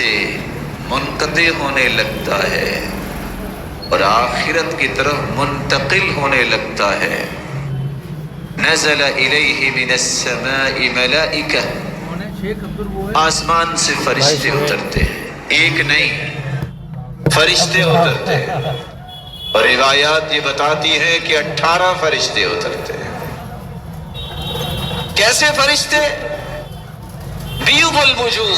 سے منقطع ہونے لگتا ہے اور آخرت کی طرف منتقل ہونے لگتا ہے۔ نزل الیہ من السماء ملائکہ، آسمان سے فرشتے اترتے ہیں، ایک نہیں فرشتے اترتے ہیں، اور روایات یہ بتاتی ہے کہ 18 فرشتے اترتے ہیں۔ کیسے فرشتے؟ بیض الوجوہ،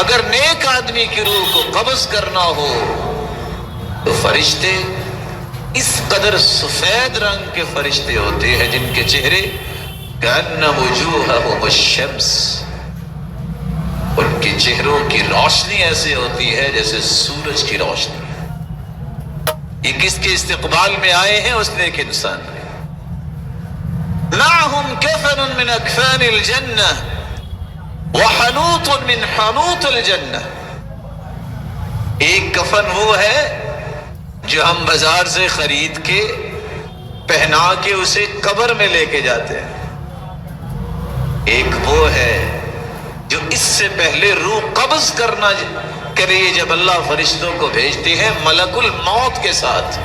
اگر نیک آدمی کی روح کو قبض کرنا ہو تو فرشتے اس قدر سفید رنگ کے فرشتے ہوتے ہیں جن کے چہرے کأن وجوہہم الشمس، ان کے چہروں کی روشنی ایسے ہوتی ہے جیسے سورج کی روشنی۔ یہ کس کے استقبال میں آئے ہیں؟ اس نیک انسان نے۔ معہم کفن من اکفان الجنہ وحنوط من حنوط الجنہ، ایک کفن وہ ہے جو ہم بازار سے خرید کے پہنا کے اسے قبر میں لے کے جاتے ہیں، ایک وہ ہے جو اس سے پہلے روح قبض کرنا کے لیے جب اللہ فرشتوں کو بھیجتے ہیں ملک الموت کے ساتھ،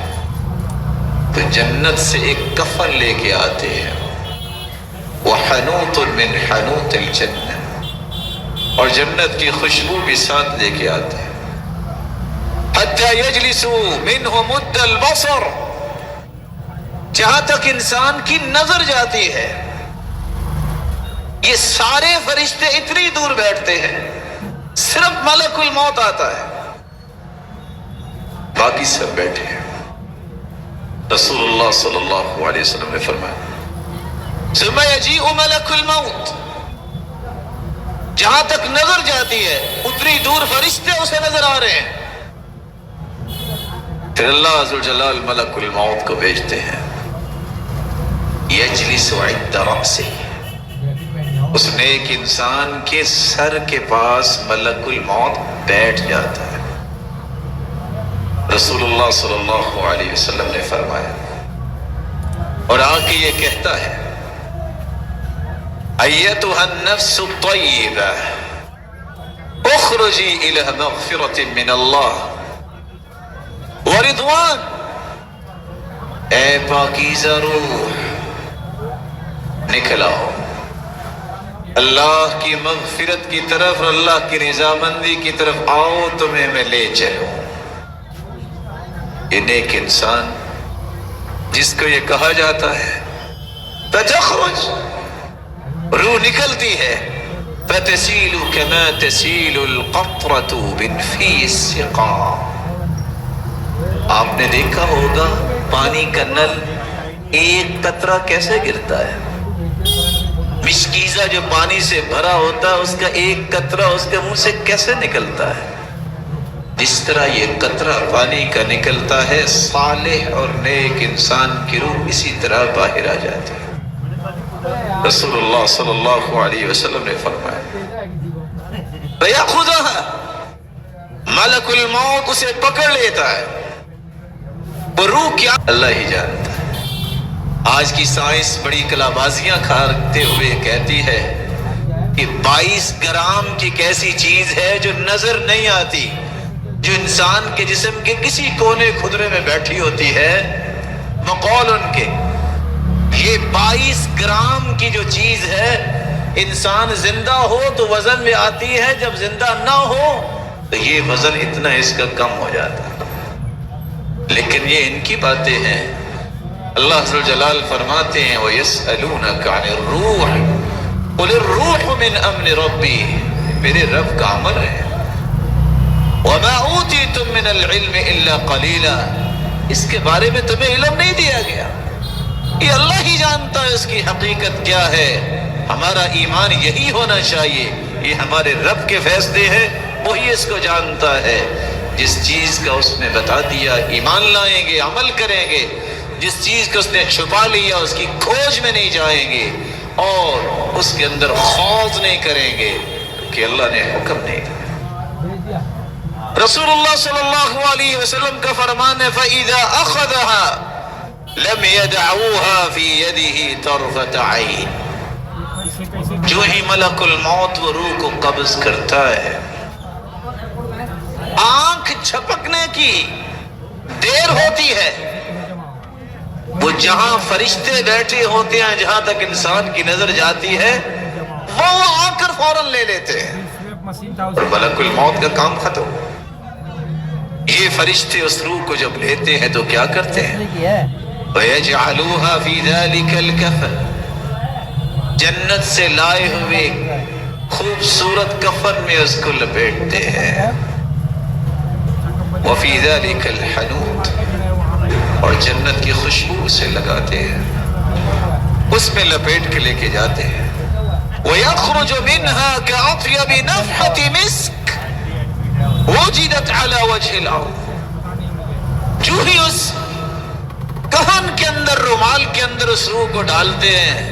تو جنت سے ایک کفن لے کے آتے ہیں، وحنوط من حنوط الجنہ، اور جنت کی خوشبو بھی ساتھ لے کے آتے ہیں۔ حتی یجلسوا منہ مد البصر، جہاں تک انسان کی نظر جاتی ہے، یہ سارے فرشتے اتنی دور بیٹھتے ہیں، صرف ملک الموت آتا ہے، باقی سب بیٹھے ہیں۔ رسول اللہ صلی اللہ علیہ وسلم نے فرمایا ثم یجیء ملک الموت، جہاں تک نظر جاتی ہے اتنی دور فرشتے اسے نظر آ رہے ہیں، پھر اللہ عز و جلال ملک الموت کو بھیجتے ہیں، یجلس عند رأسہ، اس نیک انسان کے سر کے پاس ملک الموت بیٹھ جاتا ہے۔ رسول اللہ صلی اللہ علیہ وسلم نے فرمایا اور آ کے یہ کہتا ہے ایتھا النفس الطیبہ اخرجی الی مغفرۃ من اللہ ورضوان، اے پاکیزہ روح نکل آؤ اللہ کی مغفرت کی طرف، اللہ کی رضامندی کی طرف آؤ، تمہیں میں لے چلوں۔ یہ نیک انسان جس کو یہ کہا جاتا ہے فتخرج، روح نکلتی ہے، فتسیل کما تسیل القطرۃ من فی السقا، آپ نے دیکھا ہوگا پانی کا نل ایک قطرہ کیسے گرتا ہے، مشکیزہ جو پانی سے بھرا ہوتا ہے اس کا ایک قطرہ اس کے منہ سے کیسے نکلتا ہے، جس طرح یہ قطرہ پانی کا نکلتا ہے، صالح اور نیک انسان کی روح اسی طرح باہر آ جاتی ہے۔ رسول اللہ صلی اللہ علیہ وسلم نے فرمایا فَيَأْخُذَهَا، ملک الموت اسے پکڑ لیتا ہے، وہ روح کیا اللہ ہی جانتا ہے۔ آج کی سائنس بڑی کلابازیاں کھاتے ہوئے کہتی ہے کہ 22 گرام کی ایک ایسی چیز ہے جو نظر نہیں آتی، جو انسان کے جسم کے کسی کونے خدرے میں بیٹھی ہوتی ہے، مقول ان کے یہ 22 گرام کی جو چیز ہے، انسان زندہ ہو تو وزن میں آتی ہے، جب زندہ نہ ہو تو یہ وزن اتنا اس کا کم ہو جاتا ہے۔ لیکن یہ ان کی باتیں ہیں، اللہ عز و جلال فرماتے ہیں وَيَسْأَلُونَكَ عَنِ الرُّوحِ قُلِ الرُّوحُ مِنْ أَمْرِ رَبِّي، میرے رب کا امر ہے، وَمَا أُوتِيتُم مِّنَ الْعِلْمِ إِلَّا قَلِيلًا، اس کے بارے میں تمہیں علم نہیں دیا گیا، یہ اللہ ہی جانتا ہے اس کی حقیقت کیا ہے۔ ہمارا ایمان یہی ہونا چاہیے، یہ ہمارے رب کے فیصلے ہیں، وہی اس کو جانتا ہے۔ جس چیز کا اس نے بتا دیا ایمان لائیں گے، عمل کریں گے، جس چیز کو اس نے چھپا لیا اس کی کھوج میں نہیں جائیں گے اور اس کے اندر خوض نہیں کریں گے کہ اللہ نے حکم نہیں دیا۔ رسول اللہ صلی اللہ علیہ وسلم کا فرمان ہے فَإِذَا أَخَذَهَا لم يدعوها في يده طرفة عين، جو ہی ملک الموت وہ روح کو قبض کرتا ہے آنکھ جھپکنے کی دیر ہوتی ہے، وہ جہاں فرشتے بیٹھے ہوتے ہیں، جہاں تک انسان کی نظر جاتی ہے وہ آ کر فوراً لے لیتے ہیں، ملک الموت کا کام ختم۔ یہ فرشتے اس روح کو جب لیتے ہیں تو کیا کرتے ہیں؟ وَيَجْعَلُوهَا فِي ذَلِكَ الْكَفَنِ، جنت سے لائے ہوئے خوبصورت کفن میں اس کو لپیٹتے ہیں، وَفِي ذَلِكَ الْحَنُوتِ، اور جنت کی خوشبو سے لگاتے ہیں، اس میں لپیٹ کے لے کے جاتے ہیں۔ وَيَخْرُجُ مِنْهَا كَأَطْيَبِ نَفْحَةِ مِسْكٍ وُجِدَتْ عَلَى وَجْهِ الْأَرْضِ، جو ہی اس کفن کے اندر، رومال کے اندر اس روح کو ڈالتے ہیں،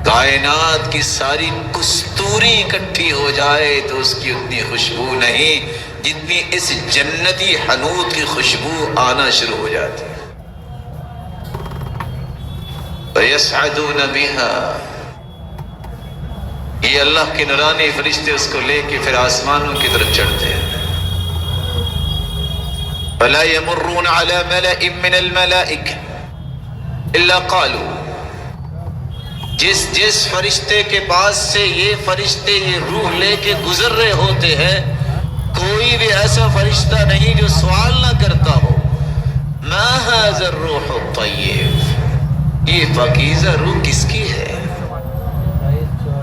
کائنات کی ساری کستوری اکٹھی ہو جائے تو اس کی اتنی خوشبو نہیں جتنی اس جنتی حنوت کی خوشبو آنا شروع ہو جاتی ہے۔ فَيَسْعَدُونَ بِهَا، یہ اللہ کے نورانی فرشتے اس کو لے کے پھر آسمانوں کی طرف چڑھتے ہیں۔ فَلَا يَمُرُّونَ عَلَى مَلَئٍ مِّنَ الْمَلَائِكَةِ إِلَّا قَالُوا، جس فرشتے کے پاس سے یہ فرشتے یہ روح لے کے گزر رہے ہوتے ہیں، کوئی بھی ایسا فرشتہ نہیں جو سوال نہ کرتا ہو، مَا هَذَا الرُّوحُ الطَّيِّبُ، یہ پاکیزہ روح کس کی ہے؟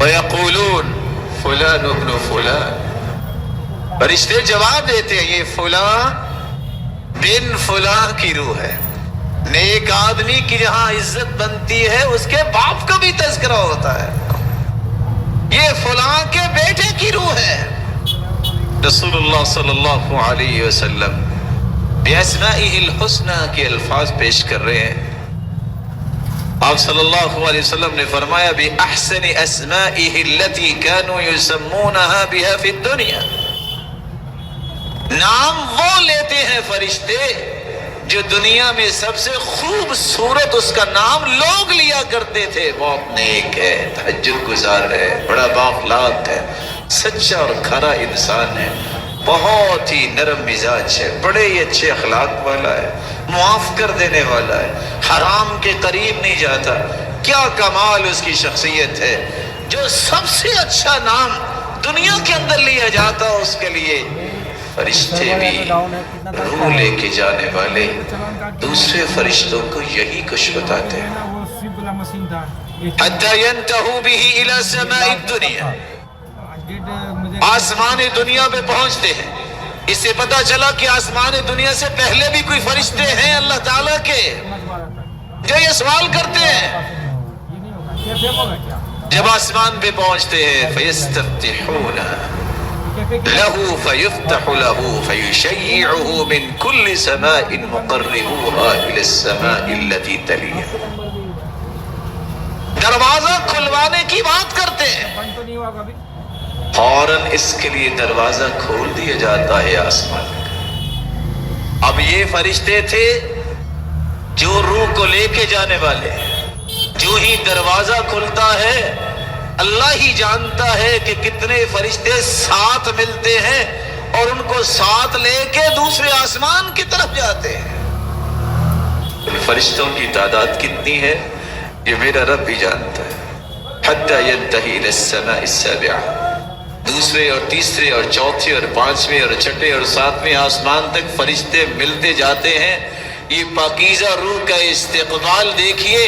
وَيَقُولُونَ فُلَانُ ابْنُ فُلَانَ، فرشتے جواب دیتے ہیں یہ فلاں بن فلاں کی روح ہے۔ نیک آدمی کی جہاں عزت بنتی ہے اس کے باپ کا بھی تذکرہ ہوتا ہے، یہ فلاں کے بیٹے کی روح ہے۔ رسول اللہ صلی اللہ علیہ وسلم بِأَسْمَائِهِ الْحُسْنَى کے الفاظ پیش کر رہے ہیں۔ آپ صلی اللہ علیہ وسلم نے فرمایا بِأَحْسَنِ أَسْمَائِهِ الَّتِي كَانُوا يُسَمُّونَهَا بِهَا فِي الدُّنْيَا، نام وہ لیتے ہیں فرشتے جو دنیا میں سب سے خوبصورت اس کا نام لوگ لیا کرتے تھے، بہت نیک ہے، تہجد گزار ہے، بڑا بااخلاق ہے، سچا اور کھرا انسان ہے، بہت ہی نرم مزاج ہے، بڑے ہی اچھے اخلاق والا ہے، معاف کر دینے والا ہے، حرام کے قریب نہیں جاتا۔ کیا کمال اس کی شخصیت ہے، جو سب سے اچھا نام دنیا کے اندر لیا جاتا اس کے لیے فرشتے بھی روح لے کے جانے والے دوسرے فرشتوں کو یہی کچھ بتاتے ہیں۔ حَتَّى يَنْتَهُوا بِهِ إِلَى سَمَاءِ الدُّنْيَا، آسمان دنیا پہ پہنچتے ہیں۔ اس سے پتا چلا کہ آسمان دنیا سے پہلے بھی کوئی فرشتے ہیں اللہ تعالیٰ کے جو یہ سوال کرتے ہیں۔ جب آسمان پہ پہنچتے ہیں فَيَسْتَفْتِحُونَ لَهُ فَيُفْتَحُ لَهُ فَيُشَيِّعُهُ مِنْ كُلِّ سَمَاءٍ مُقَرِّبُوهَا إِلَى السَّمَاءِ الَّتِي تَلِيهَا، دروازہ کھلوانے کی بات کرتے ہیں، فوراً اس کے لیے دروازہ کھول دیا جاتا ہے آسمان کا۔ اب یہ فرشتے تھے جو روح کو لے کے جانے والے، جو ہی دروازہ کھلتا ہے اللہ ہی جانتا ہے کہ کتنے فرشتے ساتھ ملتے ہیں اور ان کو ساتھ لے کے دوسرے آسمان کی طرف جاتے ہیں۔ ان فرشتوں کی تعداد کتنی ہے یہ میرا رب بھی جانتا ہے۔ حتی ینتہی الی السماء السابعہ، دوسرے اور تیسرے اور چوتھے اور پانچویں اور چھٹے اور ساتویں آسمان تک فرشتے ملتے جاتے ہیں۔ یہ پاکیزہ روح کا استقبال دیکھیے،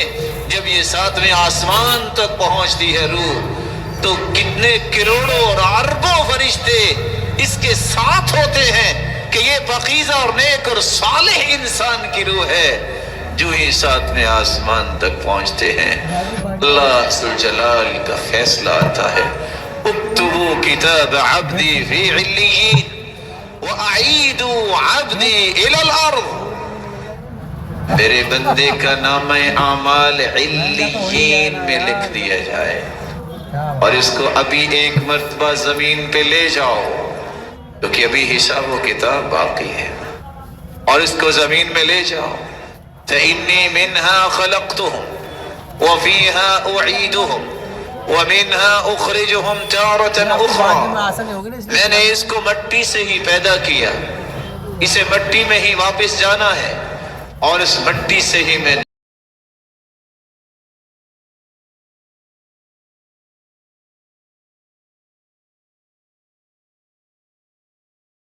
جب یہ ساتویں آسمان تک پہنچتی ہے روح تو کتنے کروڑوں اور اربوں فرشتے اس کے ساتھ ہوتے ہیں کہ یہ پاکیزہ اور نیک اور صالح انسان کی روح ہے۔ جو ہی ساتویں آسمان تک پہنچتے ہیں اللہ ذوالجلال کا فیصلہ آتا ہے، اکتبوا کتاب عبدی فی علیین وَأَعِيدُوا عَبْدِي إِلَى الْأَرْضِ، میرے بندے کا نام اعمال علیین میں لکھ دیا جائے اور اس کو ابھی ایک مرتبہ زمین پہ لے جاؤ کیونکہ ابھی حساب و کتاب باقی ہے، اور اس کو زمین میں لے جاؤ۔ فَإِنِّي مِنْهَا خَلَقْتُهُمْ وَفِيهَا أُعِيدُهُمْ وَمِنْهَا أُخْرِجُهُمْ تَارَةً أُخْرَى میں نے اس کو مٹی سے ہی پیدا کیا، اسے مٹی میں ہی واپس جانا ہے، اور اس مٹی سے ہی میں